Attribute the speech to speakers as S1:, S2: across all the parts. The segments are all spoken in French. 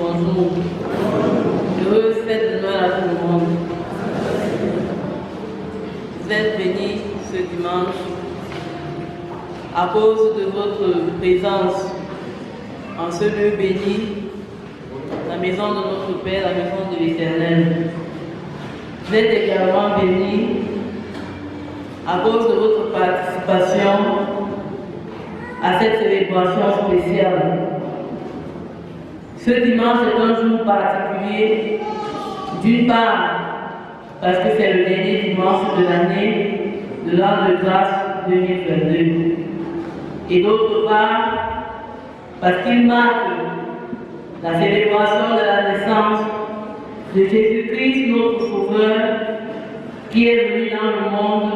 S1: bonjour. Heureuse fête de Noël à tout le monde. Vous êtes bénis ce dimanche à cause de votre présence en ce lieu béni, la maison de notre Père, la maison de l'Éternel. Vous êtes également bénis à cause de votre participation à cette célébration spéciale. Ce dimanche est un jour particulier, d'une part parce que c'est le dernier dimanche de l'année de l'an de grâce 2022, et d'autre part parce qu'il marque la célébration de la naissance de Jésus-Christ, notre Sauveur, qui est venu dans le monde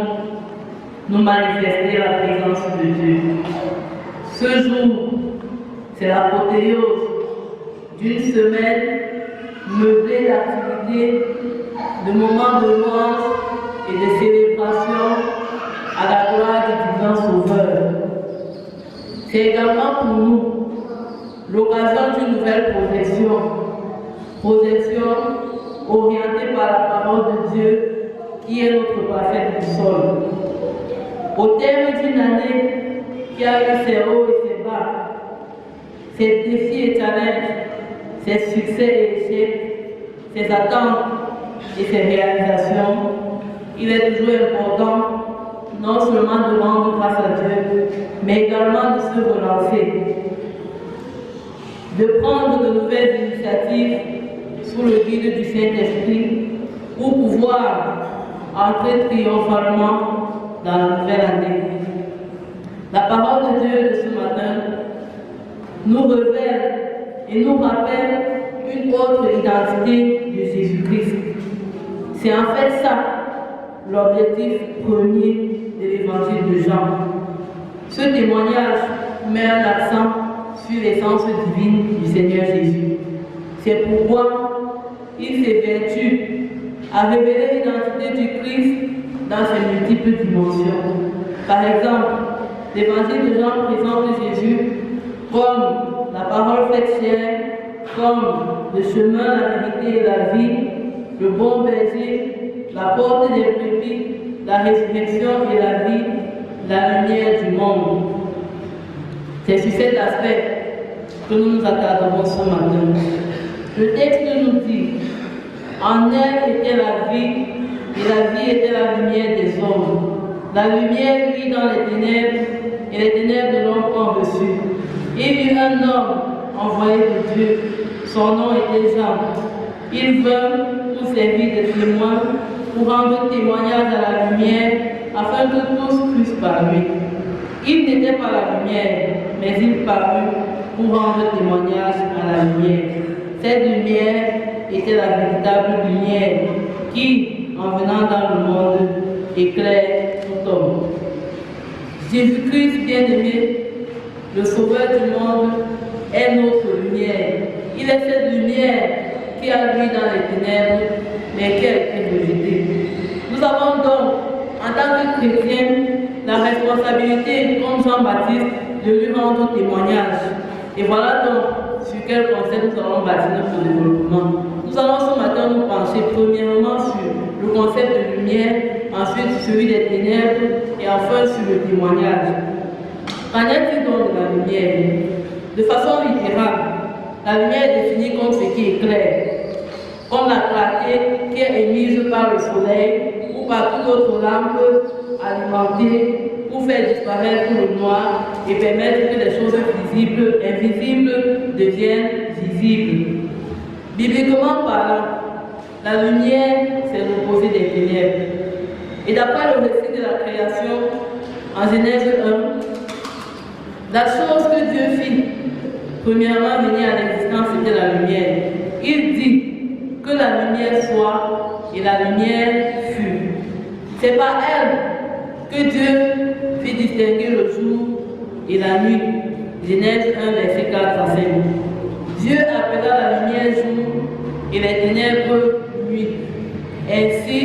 S1: nous manifester la présence de Dieu. Ce jour, c'est l'apothéose d'une semaine meublée d'activités, de moments de louange et de célébration à la gloire du divin Sauveur. C'est également pour nous l'occasion d'une nouvelle projection orientée par la parole de Dieu qui est notre parfaite boussole. Au terme d'une année qui a eu ses hauts et ses bas, ses défis et challenges, ses succès et échecs, ses attentes et ses réalisations, il est toujours important non seulement de rendre grâce à Dieu, mais également de se relancer, de prendre de nouvelles initiatives sous le guide du Saint-Esprit pour pouvoir entrer triomphalement dans la nouvelle année. La parole de Dieu de ce matin nous révèle et nous rappelle une autre identité de Jésus-Christ. C'est en fait ça l'objectif premier de l'évangile de Jean. Ce témoignage met un accent sur l'essence divine du Seigneur Jésus. C'est pourquoi il s'évertue à révéler l'identité du Christ dans ses multiples dimensions. Par exemple, l'évangile de Jean présente Jésus comme la parole faite chair, comme le chemin, la vérité et la vie, le bon berger, la porte des brebis, la résurrection et la vie, la lumière du monde. C'est sur cet aspect que nous nous attarderons ce matin. Le texte nous dit: en elle était la vie, et la vie était la lumière des hommes. La lumière vit dans les ténèbres, et les ténèbres de l'homme ont reçu. Il y eut un homme envoyé de Dieu, son nom était Jean. Il vint pour servir de témoin, pour rendre témoignage à la lumière, afin que tous puissent par lui. Il n'était pas la lumière, mais il parut pour rendre témoignage à la lumière. Cette lumière était la véritable lumière qui, en venant dans le monde, éclaire tout homme. Jésus-Christ bien-aimé, le Sauveur du monde, est notre lumière. Il est cette lumière qui a brillé dans les ténèbres, mais qui a été rejetée. Nous avons donc, en tant que chrétiens, la responsabilité, comme Jean-Baptiste, de lui rendre témoignage. Et voilà donc sur quel concept nous allons bâtir notre développement. Nous allons ce matin nous pencher premièrement sur le concept de lumière, ensuite celui des ténèbres et enfin sur le témoignage. Qu'en est-il donc de la lumière? De façon littérale, la lumière est définie comme ce qui éclaire, comme la clarté qui est émise par le soleil ou par toute autre lampe alimentée pour faire disparaître le noir et permettre que les choses visibles, invisibles deviennent visibles. Bibliquement parlant, la lumière, c'est l'opposé des ténèbres. Et d'après le récit de la création, en Genèse 1, la chose que Dieu fit, premièrement venir à l'existence, c'était la lumière. Il dit que la lumière soit et la lumière fut. C'est par elle que Dieu fit distinguer le jour et la nuit. Genèse 1, verset 4 à 5. Dieu appela la lumière jour et les ténèbres nuit. Ainsi,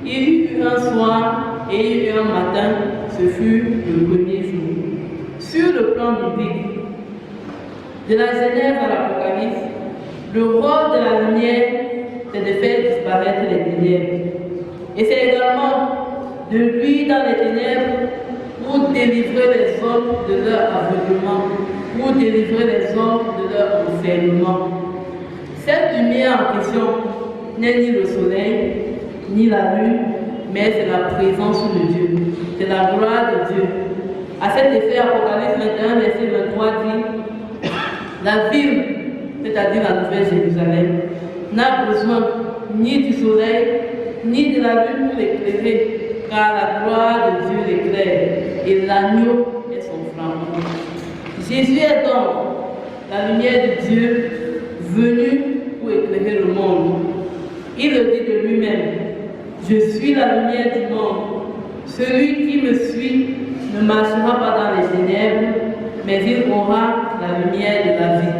S1: il y eut un soir et il y eut un matin, ce fut le premier jour. Sur le plan biblique, de la Genèse à l'Apocalypse, Le rôle de la lumière, c'est de faire disparaître les ténèbres. Et c'est également de luire dans les ténèbres pour délivrer les hommes de leur aveuglement, pour délivrer les hommes de leur enfermement. Cette lumière en question n'est ni le soleil, ni la lune, mais c'est la présence de Dieu, c'est la gloire de Dieu. À cet effet, Apocalypse 21, verset 23 dit, la ville, c'est-à-dire la Nouvelle Jérusalem, n'a besoin ni du soleil, ni de la lune pour l'éclairer, car la gloire de Dieu l'éclaire, et l'agneau est son flambeau. Jésus est donc la lumière de Dieu venue pour éclairer le monde. Il le dit de lui-même, je suis la lumière du monde. Celui qui me suit ne marchera pas dans les ténèbres, mais il aura la lumière de la vie.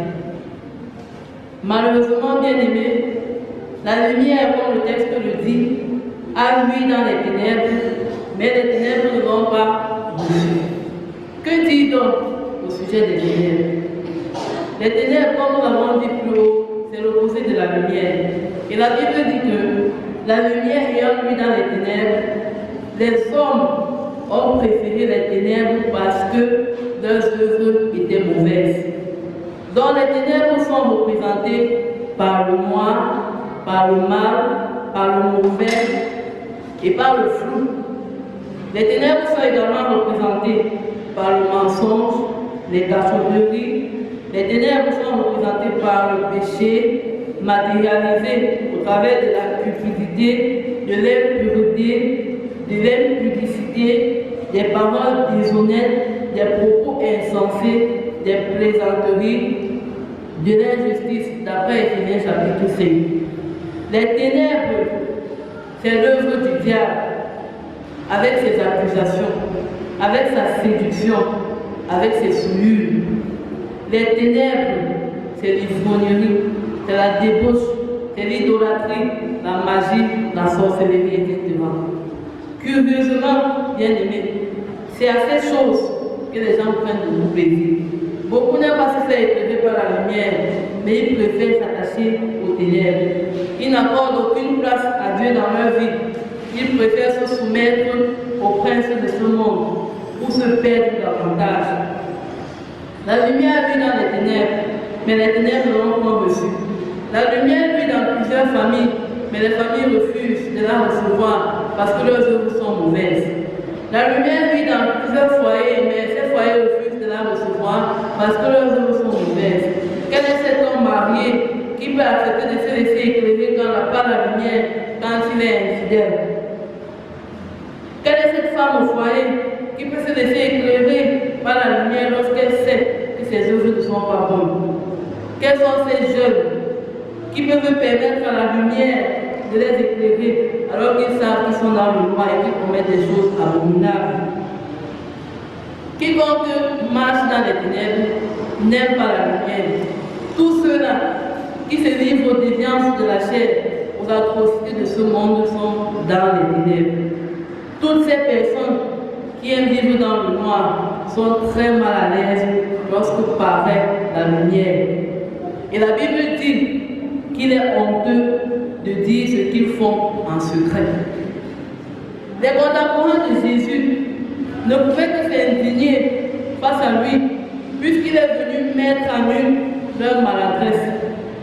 S1: Malheureusement, bien aimé, la lumière, comme le texte le dit, a lui dans les ténèbres, mais les ténèbres ne vont pas bouger. Que dit donc au sujet des ténèbres? Les ténèbres, comme nous l'avons dit plus haut, c'est l'opposé de la lumière. Et la Bible dit que la lumière ayant lui dans les ténèbres, les hommes ont préféré les ténèbres parce que leurs œuvres étaient mauvaises. Donc les ténèbres sont représentées par le noir, par le mal, par le mauvais et par le flou. Les ténèbres sont également représentées par le mensonge, les cachotteries. Les ténèbres sont représentées par le péché matérialisé au travers de la cupidité, de l'impureté, de l'impudicité, des paroles déshonnêtes, des propos insensés, des plaisanteries, de l'injustice, d'après Éphésiens chapitre 5. Les ténèbres, c'est l'œuvre du diable, avec ses accusations, avec sa séduction, avec ses souillures. Les ténèbres, c'est l'ivrognerie, c'est la débauche, c'est l'idolâtrie, la magie, la sorcellerie, etc. Curieusement, bien aimé, c'est à ces choses que les gens prennent de nous plaisir. Beaucoup n'aiment pas se faire éclairer par la lumière, mais ils préfèrent s'attacher aux ténèbres. Ils n'accordent aucune place à Dieu dans leur vie. Ils préfèrent se soumettre aux princes de ce monde pour se perdre davantage. La lumière vit dans les ténèbres, mais les ténèbres n'ont pas reçu. La lumière vit dans plusieurs familles, mais les familles refusent de la recevoir parce que leurs œuvres sont mauvaises. La lumière vit dans plusieurs foyers, mais ces foyers refusent de la recevoir parce que leurs œuvres sont mauvaises. Quel est cet homme marié qui peut accepter de se laisser éclairer quand il n'a pas la lumière, quand il est infidèle? Quelle est cette femme au foyer qui peut se laisser éclairer par la lumière lorsqu'elle sait que ses œuvres ne sont pas bonnes? Quels sont ces jeunes qui peuvent permettre à la lumière de les éclairer alors qu'ils savent qu'ils sont dans le noir et qu'ils commettent des choses abominables? Quiconque marche dans les ténèbres n'aime pas la lumière. Tous ceux-là qui se livrent aux déviances de la chair, aux atrocités de ce monde sont dans les ténèbres. Toutes ces personnes qui aiment vivre dans le noir sont très mal à l'aise lorsque paraît la lumière. Et la Bible dit qu'il est honteux de dire ce qu'ils font en secret. Les contemporains de Jésus ne pouvaient que s'indigner face à lui, puisqu'il est venu mettre à nu leur maladresse.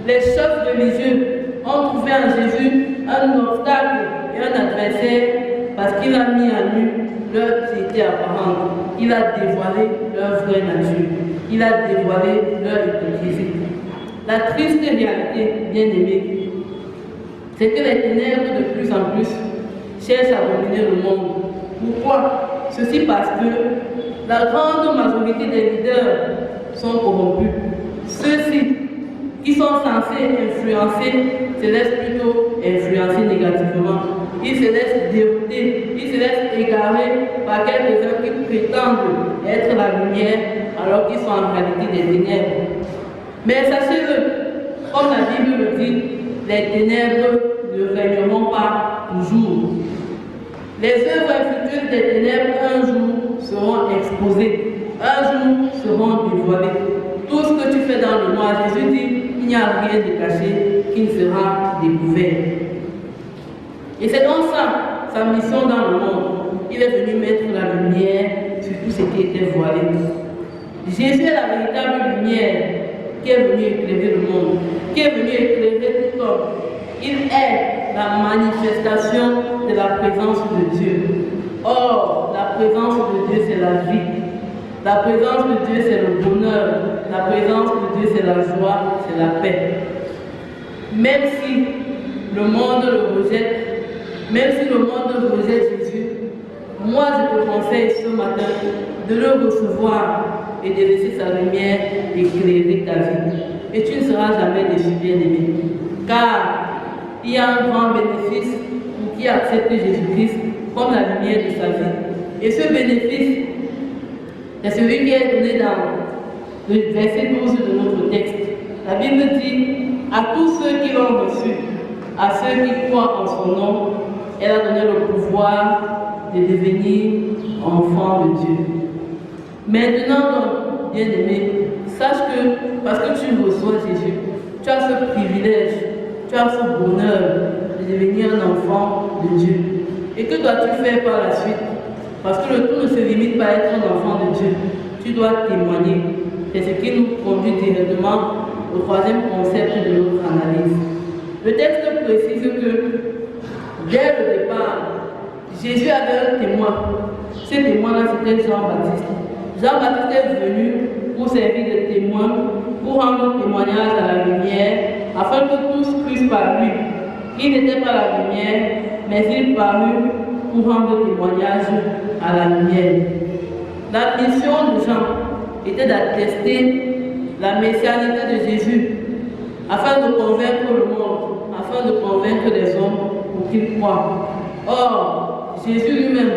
S1: Les chefs religieux ont trouvé en Jésus un obstacle et un adversaire parce qu'il a mis à nu leur piété apparente. Il a dévoilé leur vraie nature. Il a dévoilé leur hypocrisie. La triste réalité, bien aimée, c'est que les ténèbres de plus en plus cherchent à dominer le monde. Pourquoi? Ceci parce que la grande majorité des leaders sont corrompus. Ceux-ci qui sont censés influencer se laissent plutôt influencer négativement. Ils se laissent dérouter, ils se laissent égarer par quelques-uns qui prétendent être la lumière alors qu'ils sont en réalité des ténèbres. Mais sachez-le, comme la Bible le dit, les ténèbres ne régneront pas toujours. Les œuvres infructueuses des ténèbres un jour seront exposées, un jour seront dévoilées. Tout ce que tu fais dans le noir, Jésus dit, il n'y a rien de caché qui ne sera découvert. Et c'est donc ça, sa mission dans le monde. Il est venu mettre la lumière sur tout ce qui était voilé. Jésus est la véritable lumière qui est venue éclairer le monde, qui est venue éclairer tout homme. Il est la manifestation de la présence de Dieu. Or, la présence de Dieu, c'est la vie. La présence de Dieu, c'est le bonheur. La présence de Dieu, c'est la joie, c'est la paix. Même si le monde le rejette, même si le monde rejette Jésus, moi je te conseille ce matin de le recevoir et de laisser sa lumière éclairer ta vie. Et tu ne seras jamais déçu, bien-aimé. Car il y a un grand bénéfice pour qui accepte Jésus-Christ comme la lumière de sa vie. Et ce bénéfice, c'est celui qui est donné dans le verset 12 de notre texte. La Bible dit, à tous ceux qui l'ont reçu, à ceux qui croient en son nom, elle a donné le pouvoir de devenir enfant de Dieu. Maintenant, donc, bien-aimé, sache que parce que tu reçois Jésus, tu as ce privilège, tu as ce bonheur de devenir un enfant de Dieu. Et que dois-tu faire par la suite? Parce que le tout ne se limite pas à être un enfant de Dieu. Tu dois témoigner. C'est ce qui nous conduit directement au troisième concept de notre analyse. Le texte précise que dès le départ, Jésus avait un témoin. Ce témoin-là, c'était Jean-Baptiste. Jean-Baptiste est venu pour servir de témoin, pour rendre témoignage à la lumière, afin que tous puissent par lui. Il n'était pas la lumière, mais il parut pour rendre témoignage à la lumière. La mission de Jean était d'attester la messianité de Jésus, afin de convaincre le monde, afin de convaincre les hommes pour qu'ils croient. Or, Jésus lui-même,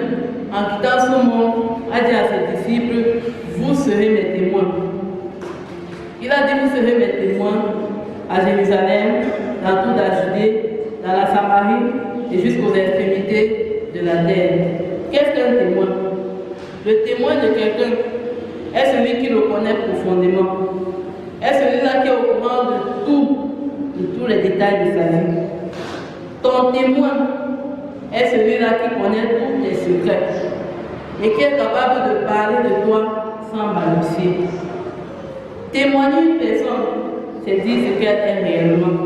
S1: en quittant ce monde, a dit à ses disciples, vous serez mes témoins. Il a dit, vous serez mes témoins à Jérusalem, dans toute la Judée, dans la Samarie et jusqu'aux extrémités de la terre. Qu'est-ce qu'un témoin? Le témoin de quelqu'un est celui qui le connaît profondément, est celui-là qui est au courant de tous les détails de sa vie. Ton témoin est celui-là qui connaît tous les secrets et qui est capable de parler de toi sans balbutier. Témoigner une personne, c'est dire ce qu'elle est réellement.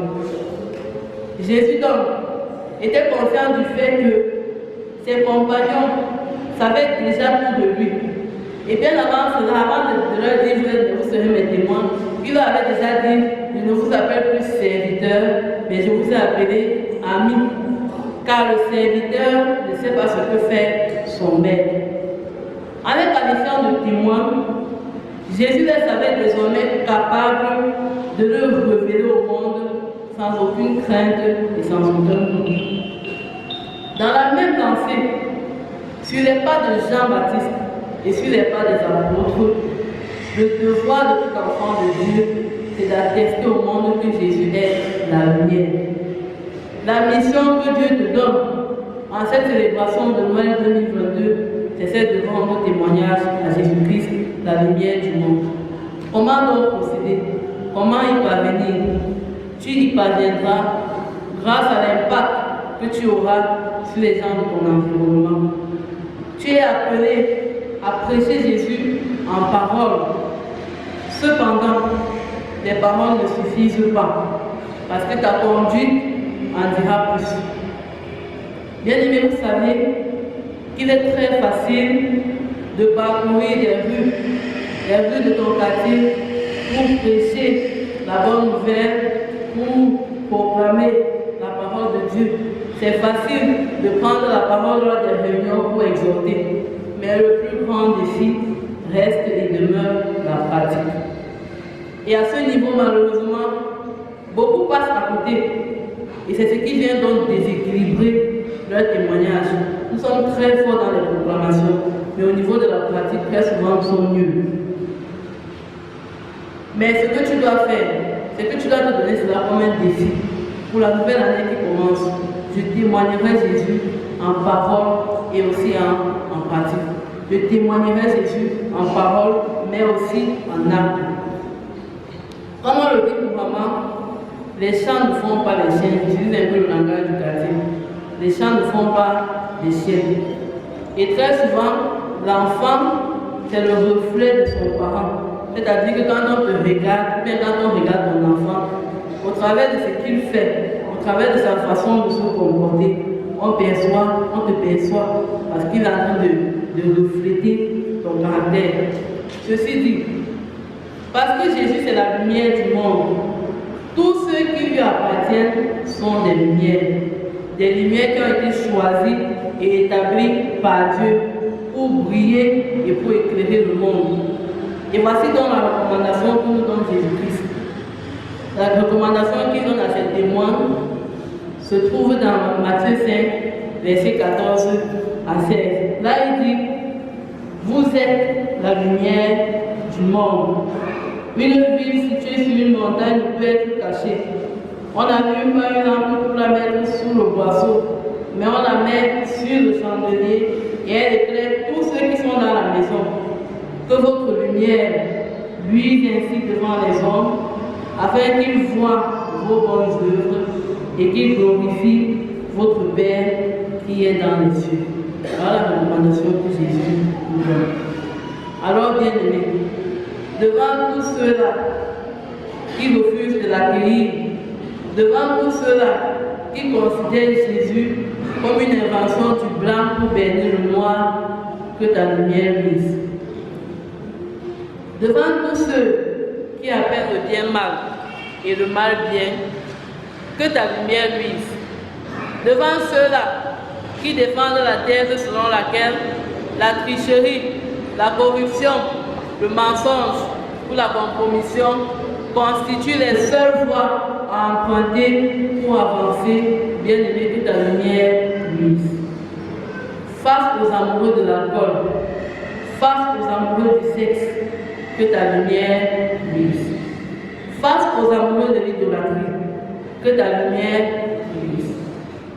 S1: Jésus donc était conscient du fait que ses compagnons savaient déjà tout de lui. Et bien avant cela, avant de leur dire vous serez mes témoins, il leur avait déjà dit, je ne vous appelle plus serviteur, mais je vous ai appelé ami. Car le serviteur ne sait pas ce que fait son maître. En les qualifiant de témoin, Jésus les savait désormais capables de le révéler au monde sans aucune crainte et sans aucun doute. Dans la même lancée, sur les pas de Jean-Baptiste et sur les pas des apôtres, le devoir de tout enfant de Dieu, c'est d'attester au monde que Jésus est la lumière. La mission que Dieu te donne en cette célébration de Noël 2022, c'est celle de rendre témoignage à Jésus-Christ, la lumière du monde. Comment donc procéder? Comment y parvenir? Tu y parviendras grâce à l'impact que tu auras sur les gens de ton environnement. Tu es appelé à prêcher Jésus en parole. Cependant, les paroles ne suffisent pas, parce que ta conduite en dira plus. Bien aimé, vous savez qu'il est très facile de parcourir les rues de ton quartier pour prêcher la bonne nouvelle, pour proclamer la parole de Dieu. C'est facile de prendre la parole lors des réunions pour exhorter, mais le plus grand défi reste et demeure la pratique. Et à ce niveau, malheureusement, beaucoup passent à côté. Et c'est ce qui vient donc déséquilibrer leur témoignage. Nous sommes très forts dans les proclamations, mais au niveau de la pratique, très souvent, nous sommes nuls. Mais ce que tu dois faire, c'est que tu dois te donner cela comme un défi pour la nouvelle année qui commence. Je témoignerai Jésus en parole et aussi en pratique. Je témoignerai Jésus en parole, mais aussi en acte. Comme on le dit couramment, Les champs ne font pas les chiens. J'utilise un peu le langage du quartier. Les champs ne font pas les chiens. Et très souvent, l'enfant, c'est le reflet de son parent. C'est-à-dire que quand on te regarde, bien quand on regarde ton enfant, au travers de ce qu'il fait, au travers de sa façon de se comporter, on te perçoit, parce qu'il est en train de refléter ton caractère. Ceci dit, parce que Jésus c'est la lumière du monde, tous ceux qui lui appartiennent sont des lumières qui ont été choisies et établies par Dieu pour briller et pour éclairer le monde. Et voici donc la recommandation que nous donne Jésus-Christ. La recommandation qu'il donne à ses témoins se trouve dans Matthieu 5, versets 14 à 16. Là, il dit, vous êtes la lumière du monde. Une ville située sur une montagne peut être cachée. On n'allume pas une lampe pour la mettre sous le boisseau, mais on la met sur le chandelier et elle éclaire tous ceux qui sont dans la maison. Que votre lumière luise ainsi devant les hommes, afin qu'ils voient vos bonnes œuvres et qu'ils glorifient votre Père qui est dans les cieux. Voilà la recommandation que Jésus nous donne. Alors, bien aimés, devant tous ceux-là qui refusent de l'accueillir, devant tous ceux-là qui considèrent Jésus comme une invention du blanc pour bernir le noir, que ta lumière luise. Devant tous ceux qui appellent le bien mal et le mal bien, que ta lumière luise. Devant ceux-là qui défendent la thèse selon laquelle la tricherie, la corruption, le mensonge ou la compromission constituent les seules voies à emprunter pour avancer, bien aimé, que ta lumière luise. Face aux amoureux de l'alcool, face aux amoureux du sexe, que ta lumière luise. Face aux amoureux de l'idolâtrie, que ta lumière luise.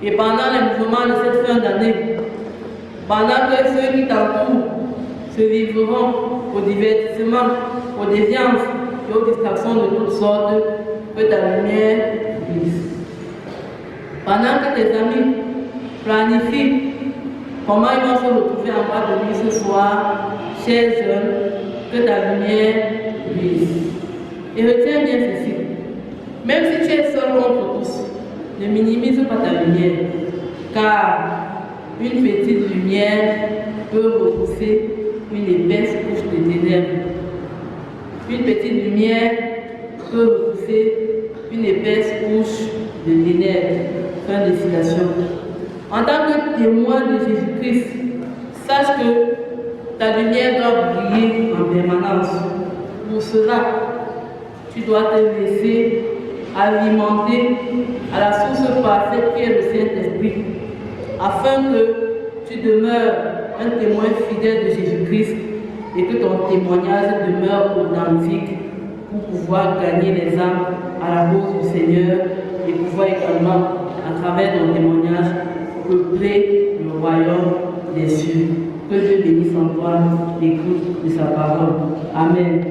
S1: Et pendant les mouvements de cette fin d'année, pendant que ceux qui t'entourent se livreront au divertissement, aux déviances et aux distractions de toutes sortes, que ta lumière luise. Pendant que tes amis planifient comment ils vont se retrouver en bas de nuit ce soir, chers jeunes, que ta lumière luise. Et retiens bien ceci, même si tu es seul contre tous, ne minimise pas ta lumière, car une petite lumière peut repousser une épaisse couche de ténèbres. Une petite lumière peut repousser une épaisse couche de ténèbres. Fin de citation. En tant que témoin de Jésus-Christ, sache que ta lumière doit briller en permanence. Pour cela, tu dois te laisser alimenter à la source parfaite qui est le Saint-Esprit, afin que tu demeures un témoin fidèle de Jésus-Christ et que ton témoignage demeure authentique pour pouvoir gagner les âmes à la cause du Seigneur et pouvoir également, à travers ton témoignage, peupler le royaume des cieux. Que Dieu bénisse en toi l'écoute de sa parole. Amen.